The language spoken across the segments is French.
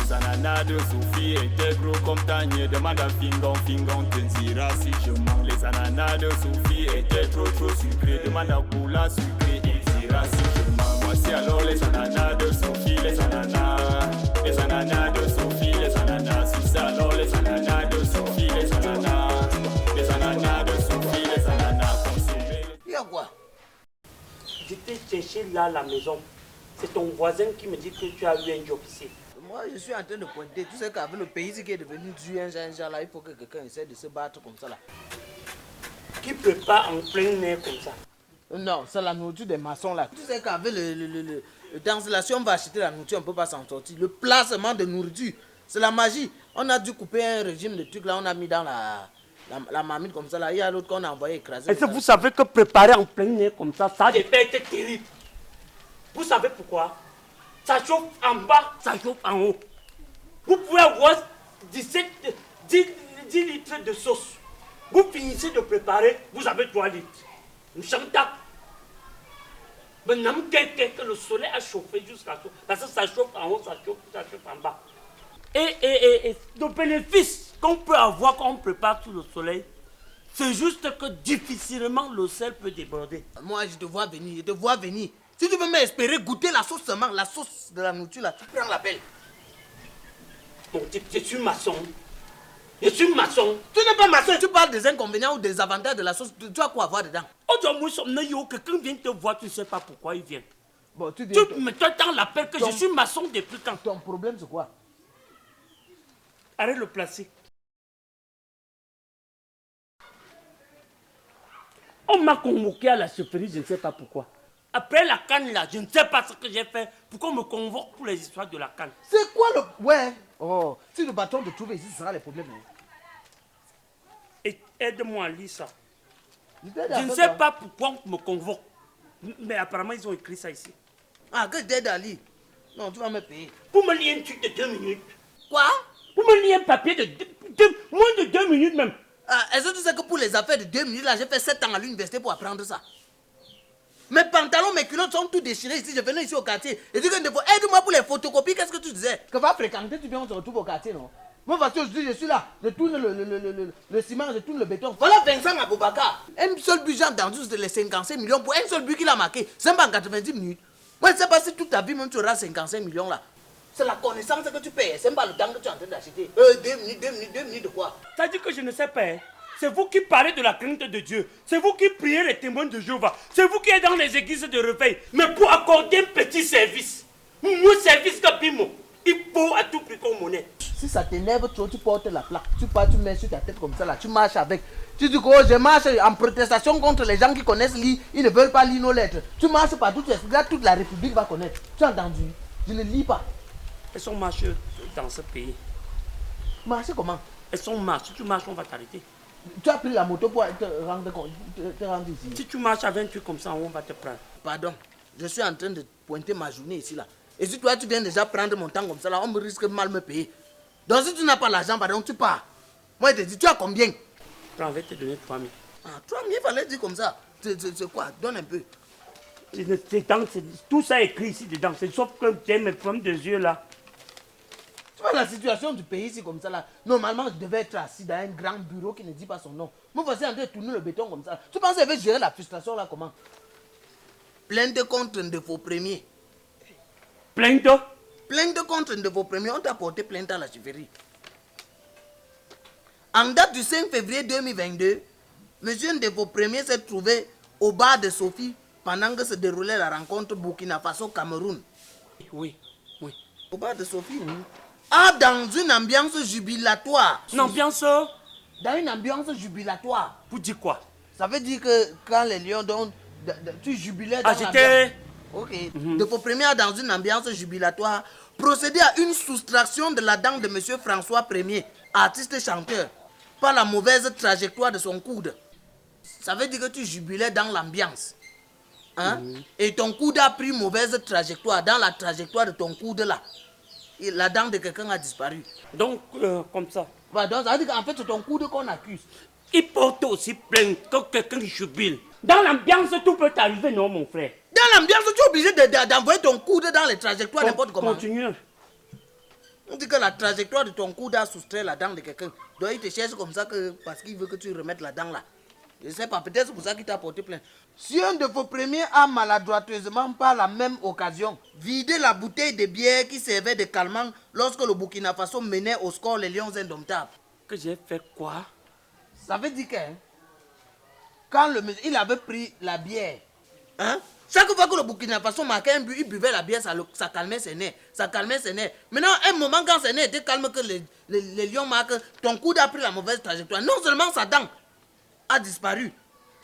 Les ananas de Sophie étaient gros comme Tanier. Demande à Fingon, Fingon te dira si je mens. Les ananas de Sophie étaient trop sucrés. Demande à Poula sucré, il dira si je mens. Voici alors les ananas de Sophie, les ananas. Les ananas de Sophie, les ananas. Si c'est alors les ananas de Sophie, les ananas. Les ananas de Sophie, les ananas consommés. Il y a quoi? J'étais chercher là à la maison. C'est ton voisin qui me dit que tu as eu un job ici. Moi, je suis en train de pointer. Tu sais qu'avec le pays qui est devenu dur, là, il faut que quelqu'un essaie de se battre comme ça là. Qui prépare en plein air comme ça? Non, c'est la nourriture des maçons là. Tu sais qu'avec le dans la si on va acheter la nourriture, on ne peut pas s'en sortir. Le placement de nourriture, c'est la magie. On a dû couper un régime de trucs là, on a mis dans la marmite comme ça là. Il y a l'autre qu'on a envoyé écraser. Est-ce que vous savez que préparer en plein air comme ça a des effets terribles? Vous savez pourquoi? Ça chauffe en bas, ça chauffe en haut. Vous pouvez avoir 10 litres de sauce. Vous finissez de préparer, vous avez 3 litres. Nous sommes d'accord. Maintenant, que le soleil a chauffé jusqu'à ça. Parce que ça chauffe en haut, ça chauffe en bas. Et le bénéfice qu'on peut avoir quand on prépare sous le soleil, c'est juste que difficilement le sel peut déborder. Moi, je te vois venir, Si tu veux m'espérer goûter la sauce seulement, la sauce de la nourriture là, tu prends la pelle. Mon type, je suis maçon. Je suis maçon. Tu n'es pas maçon, tu parles des inconvénients ou des avantages de la sauce. Tu as quoi voir dedans? Aujourd'hui, quelqu'un vient te voir, tu ne sais pas pourquoi il vient. Bon, tu me t'attends l'appel que je suis maçon depuis quand? Ton problème c'est quoi? Arrête le placer. On m'a convoqué à la chefferie, je ne sais pas pourquoi. Après la canne là, je ne sais pas ce que j'ai fait. Pourquoi on me convoque pour les histoires de la canne? C'est quoi le... Ouais. Oh, si le bâton te trouve ici, ce sera les problèmes. Et aide-moi à lire ça. Je ne sais pas pourquoi on me convoque. Mais apparemment, ils ont écrit ça ici. Ah, que je t'aide à lire? Non, tu vas me payer. Pour me lire un truc de 2 minutes. Quoi? Pour me lire un papier de moins de 2 minutes même. Ah, est-ce que tu sais que pour les affaires de 2 minutes, là, j'ai fait 7 ans à l'université pour apprendre ça? Mes pantalons, mes culottes sont tous déchirés ici. Je venais ici au quartier. Et dis que aide-moi pour les photocopies. Qu'est-ce que tu disais? Que va fréquenter, tu viens, on se retrouve au quartier, non? Moi, parce que je suis là. Je tourne le ciment, je tourne le béton. Voilà Vincent Aboubakar. Un seul but, j'ai entendu les 55 millions pour un seul but qu'il a marqué. C'est pas en 90 minutes. Moi, je ne sais pas si toute ta vie, même tu auras 55 millions là. C'est la connaissance que tu payes. C'est pas le temps que tu es en train d'acheter. 2 minutes de quoi? Ça dit que je ne sais pas. Hein? C'est vous qui parlez de la crainte de Dieu. C'est vous qui priez les témoins de Jéhovah. C'est vous qui êtes dans les églises de réveil. Mais pour accorder un petit service, mon service Kapimo, il faut à tout prix qu'on monnaie. Si ça t'énerve trop, tu portes la plaque. Tu pars, tu mets sur ta tête comme ça là. Tu marches avec. Tu dis que oh, je marche en protestation contre les gens qui connaissent lire. Ils ne veulent pas lire nos lettres. Tu marches partout, là, toute la République va connaître. Tu as entendu? Je ne lis pas. Elles sont marcheuses dans ce pays. Marcher comment? Elles sont marches. Si tu marches, on va t'arrêter. Tu as pris la moto pour te rendre ici. Si tu marches avec un truc comme ça, on va te prendre. Pardon, je suis en train de pointer ma journée ici là. Et si toi tu viens déjà prendre mon temps comme ça là, on me risque de mal me payer. Donc si tu n'as pas l'argent, pardon, tu pars. Moi je te dis, tu as combien? On va te donner 3 000. Ah, 3 000, il fallait dire comme ça. C'est quoi? Donne un peu. Tout ça est écrit ici dedans. Sauf que j'ai mes problèmes de yeux là. Tu vois la situation du pays ici comme ça là. Normalement, je devais être assis dans un grand bureau qui ne dit pas son nom. Moi, voici en train de tourner le béton comme ça. Tu penses que je vais gérer la frustration là comment? Plainte contre un de vos premiers. Plainte? Plainte contre un de vos premiers. On t'a porté plainte à la chefferie. En date du 5 février 2022, monsieur un de vos premiers s'est trouvé au bar de Sophie pendant que se déroulait la rencontre Burkina Faso-Cameroun. Oui. Au bar de Sophie, oui. Ah, dans une ambiance jubilatoire. Une ambiance? Dans une ambiance jubilatoire. Pour dire quoi? Ça veut dire que quand les lions donnent, tu jubilais dans l'ambiance. Ok. De vos premiers dans une ambiance jubilatoire, procéder à une soustraction de la dent de monsieur François Ier, artiste chanteur, par la mauvaise trajectoire de son coude. Ça veut dire que tu jubilais dans l'ambiance. Hein? Et ton coude a pris mauvaise trajectoire. Dans la trajectoire de ton coude là, la dent de quelqu'un a disparu. Donc, comme ça. Bah, donc, ça veut dire qu'en fait, c'est ton coude qu'on accuse. Il porte aussi plainte que quelqu'un jubile. Dans l'ambiance, tout peut arriver, non, mon frère? Dans l'ambiance, tu es obligé d'envoyer ton coude dans les trajectoires n'importe comment. Continue. On dit que la trajectoire de ton coude a soustrait la dent de quelqu'un. Donc il te cherche comme ça que, parce qu'il veut que tu remettes la dent là. Je ne sais pas, peut-être c'est pour ça qu'il t'a porté plainte. Si un de vos premiers a maladroiteusement par la même occasion vidé la bouteille de bière qui servait de calmant lorsque le Burkina Faso menait au score les Lions indomptables. Que j'ai fait quoi? Ça veut dire que quand il avait pris la bière, hein, chaque fois que le Burkina Faso marquait un but, il buvait la bière, ça calmait ses nerfs. Ça calmait ses nerfs. Maintenant, un moment, quand ses nerfs étaient calmes, que les lions marquent, ton coude a pris la mauvaise trajectoire. Non seulement sa dent a disparu,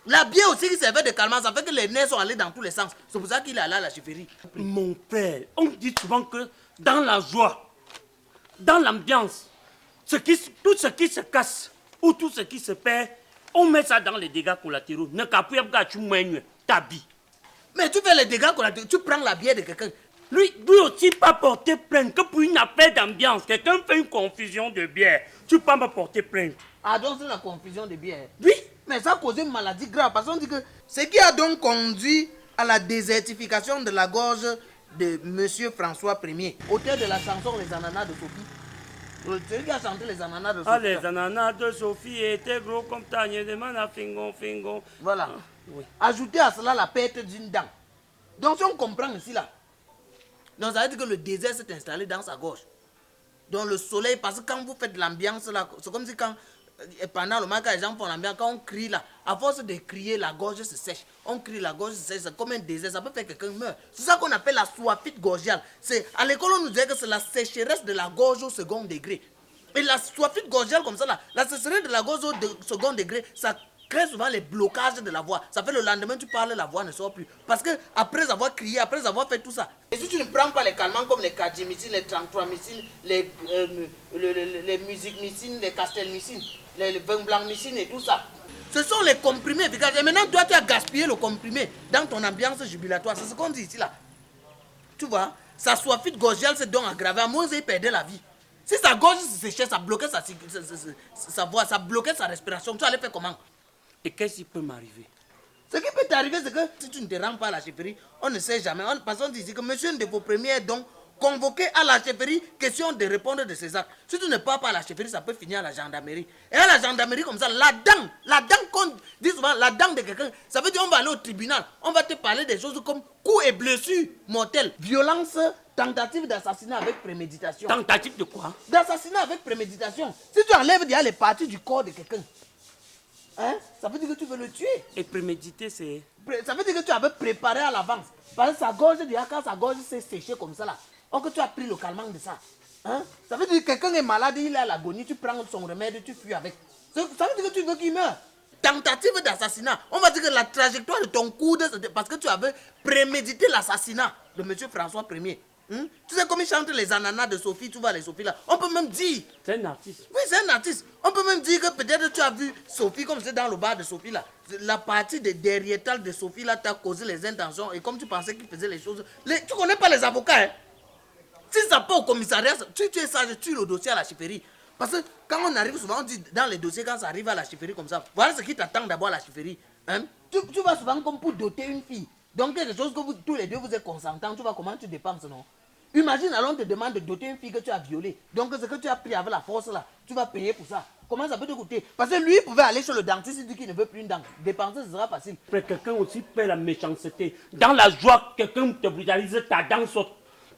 la bière aussi qui servait de calmant, ça fait que les nerfs sont allés dans tous les sens. C'est pour ça qu'il est allé à la chefferie. Mon père, on dit souvent que dans la joie, dans l'ambiance, tout ce qui se casse ou tout ce qui se perd, on met ça dans les dégâts collatéraux. Mais tu fais les dégâts collatéraux, tu prends la bière de quelqu'un. Lui aussi pas porter plainte que pour une affaire d'ambiance. Quelqu'un fait une confusion de bière. Tu peux pas me porter plainte. Ah donc c'est la confusion de bière. Oui. Mais ça a causé une maladie grave. Parce qu'on dit que ce qui a donc conduit à la désertification de la gorge de Monsieur François Ier, auteur de la chanson Les Ananas de Sophie. Celui qui a chanté Les Ananas de Sophie. Ah, les ananas de Sophie étaient gros comme tanier de mana fingon fingon. Voilà. Ah, oui. Ajoutez à cela la perte d'une dent. Donc si on comprend ici là, donc ça veut dire que le désert s'est installé dans sa gorge. Donc le soleil, parce que quand vous faites l'ambiance là, c'est comme si quand pendant le moment quand les gens font l'ambiance, quand on crie là, à force de crier, la gorge se sèche. On crie, la gorge se sèche, c'est comme un désert, ça peut faire que quelqu'un meurt. C'est ça qu'on appelle la soifite gorgiale. À l'école, on nous disait que c'est la sécheresse de la gorge au second degré. Et la soifite gorgiale comme ça là, la sécheresse de la gorge au second degré, ça crée souvent les blocages de la voix. Ça fait le lendemain, tu parles, la voix ne sort plus. Parce que après avoir crié, après avoir fait tout ça, et si tu ne prends pas les calmants comme les kadjimycines, les tranquamycines, les musicmycines, les castelmycines, les blancmycines et tout ça, ce sont les comprimés efficaces. Et maintenant, toi, tu as gaspillé le comprimé dans ton ambiance jubilatoire. C'est ce qu'on dit ici là. Tu vois, sa soifite gorgiale s'est donc aggravée. À moins qu'il perdait la vie. Si sa gorge se séchait, ça bloquait sa voix, ça bloquait sa respiration. Tu allais faire comment? Et qu'est-ce qui peut m'arriver? Ce qui peut t'arriver, c'est que si tu ne te rends pas à la chefferie, on ne sait jamais. Parce qu'on dit ici que monsieur de vos premiers est donc convoqué à la chefferie, question de répondre de ses actes. Si tu ne pars pas à la chefferie, ça peut finir à la gendarmerie. Et à la gendarmerie, comme ça, la dent qu'on dit souvent, la dent de quelqu'un, ça veut dire qu'on va aller au tribunal, on va te parler des choses comme coups et blessures mortelles, violence, tentative d'assassinat avec préméditation. Tentative de quoi? D'assassinat avec préméditation. Si tu enlèves déjà les parties du corps de quelqu'un, hein, ça veut dire que tu veux le tuer. Et préméditer, c'est... Ça veut dire que tu avais préparé à l'avance. Parce que sa gorge, quand sa gorge s'est séchée comme ça là, or que tu as pris le calmant de ça. Hein? Ça veut dire que quelqu'un est malade, il est à l'agonie, tu prends son remède, tu fuis avec. Ça veut dire que tu veux qu'il meure. Tentative d'assassinat. On va dire que la trajectoire de ton coude, c'est parce que tu avais prémédité l'assassinat de M. François Ier. Tu sais comme il chante les ananas de Sophie, tu vois les Sophie là. On peut même dire... C'est un artiste. Oui, c'est un artiste. On peut même dire que peut-être tu as vu Sophie comme c'est dans le bar de Sophie là. La partie de derrière de Sophie là t'a causé les intentions. Et comme tu pensais qu'il faisait les choses... Tu connais pas les avocats, hein? Si ça part au commissariat, tu es sage, tu le dossier à la chefferie. Parce que quand on arrive souvent, on dit dans les dossiers, quand ça arrive à la chefferie comme ça, voilà ce qui t'attend d'abord à la chefferie. Hein? Tu vas souvent comme pour doter une fille. Donc quelque chose que tous les deux vous êtes consentants, tu vois comment tu dépenses, non? Imagine, alors on te demande de doter une fille que tu as violée. Donc ce que tu as pris avec la force là, tu vas payer pour ça. Comment ça peut te coûter? Parce que lui, il pouvait aller chez le dentiste, il dit qu'il ne veut plus une dent. Dépenser, ce sera facile. Après, quelqu'un aussi fait la méchanceté. Dans la joie, quelqu'un te brutalise, ta dent saute.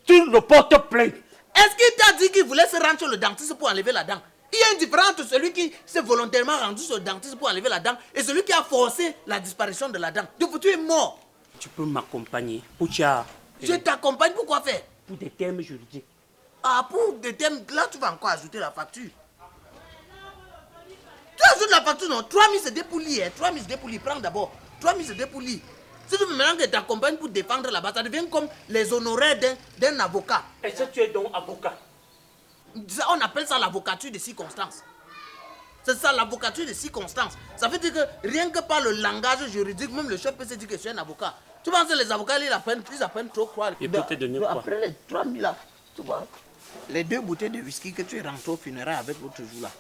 Tu le portes plainte. Est-ce qu'il t'a dit qu'il voulait se rendre chez le dentiste pour enlever la dent? Il y a une différence entre celui qui s'est volontairement rendu chez le dentiste pour enlever la dent et celui qui a forcé la disparition de la dent. Donc tu es mort. Tu peux m'accompagner. Poucha. Je t'accompagne pour quoi faire? Pour des termes juridiques. Ah, pour des termes, là tu vas encore ajouter la facture. Tu ajoutes la facture, non? 3 000 c'est dépouli, hein? 3 000 c'est dépouli, prends d'abord. 3 000 c'est dépouli. Si tu veux maintenant que t'accompagnes pour défendre là-bas, ça devient comme les honoraires d'un avocat. Est-ce que tu es donc avocat? Ça, on appelle ça l'avocature de circonstance. C'est ça, l'avocature de circonstance. Ça veut dire que rien que par le langage juridique, même le chef peut se dire que je suis un avocat. Tu penses que les avocats, ils apprennent trop quoi? Il peut te donner quoi? Après les 3 000 là, tu vois, les 2 bouteilles de whisky que tu es rentré au funérail avec l'autre jour là.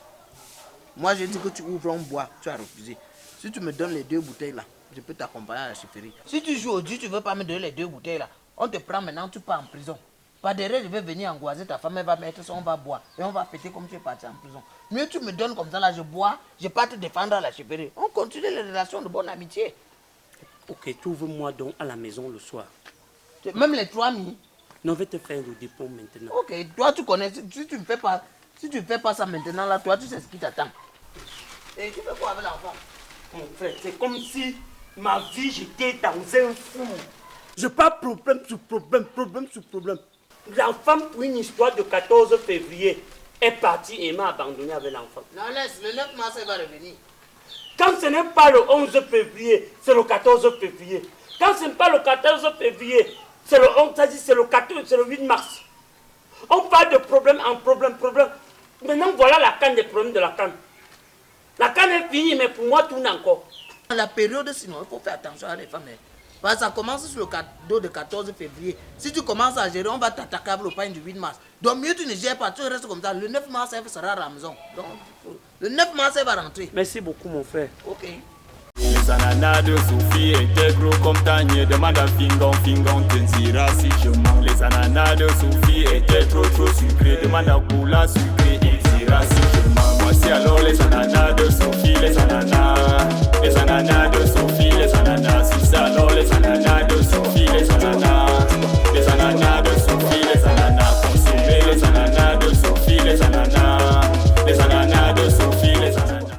Moi, j'ai dit que tu ouvres un bois, tu as refusé. Si tu me donnes les 2 bouteilles là, je peux t'accompagner à la chefferie. Si tu joues au Dieu, tu ne veux pas me donner les 2 bouteilles là, on te prend maintenant, tu pars en prison. Pas derrière, je vais venir angoisser ta femme, elle va mettre ça, on va boire. Et on va péter comme tu es parti en prison. Mieux tu me donnes comme ça, là, je bois, je pars te défendre à la chefferie. On continue les relations de bonne amitié. Ok, trouve-moi donc à la maison le soir. Même les 3 000. Non, je vais te faire le dépôt maintenant. Ok, toi tu connais, si tu ne fais pas, ça maintenant, là, toi tu sais ce qui t'attend. Et tu fais quoi avec l'enfant? Mon frère, c'est comme si ma vie, j'étais dans un fou. Je pas problème sur problème, problème sur problème. La femme, pour une histoire de 14 février, est partie et m'a abandonné avec l'enfant. Non, laisse, le 9 mars, elle va revenir. Quand ce n'est pas le 11 février, c'est le 14 février. Quand ce n'est pas le 14 février, c'est le 11, c'est le 14, c'est le 8 mars. On parle de problème en problème, problème. Maintenant, voilà la canne des problèmes de la canne. La canne est finie, mais pour moi, tourne encore. Dans la période, sinon, il faut faire attention à les femmes. Parce que ça commence sur le cadeau de 14 février. Si tu commences à gérer, on va t'attaquer avec le pain du 8 mars. Donc mieux tu ne gères pas, tu restes comme ça. Le 9 mars, elle sera à la maison. Donc, le 9 mars, elle va rentrer. Merci beaucoup, mon frère. Ok. Les ananas de Sophie étaient gros comme Tanier. Demande à Fingon, Fingon te dira si je mens. Les ananas de Sophie étaient trop sucrés. Demande à Poula sucré.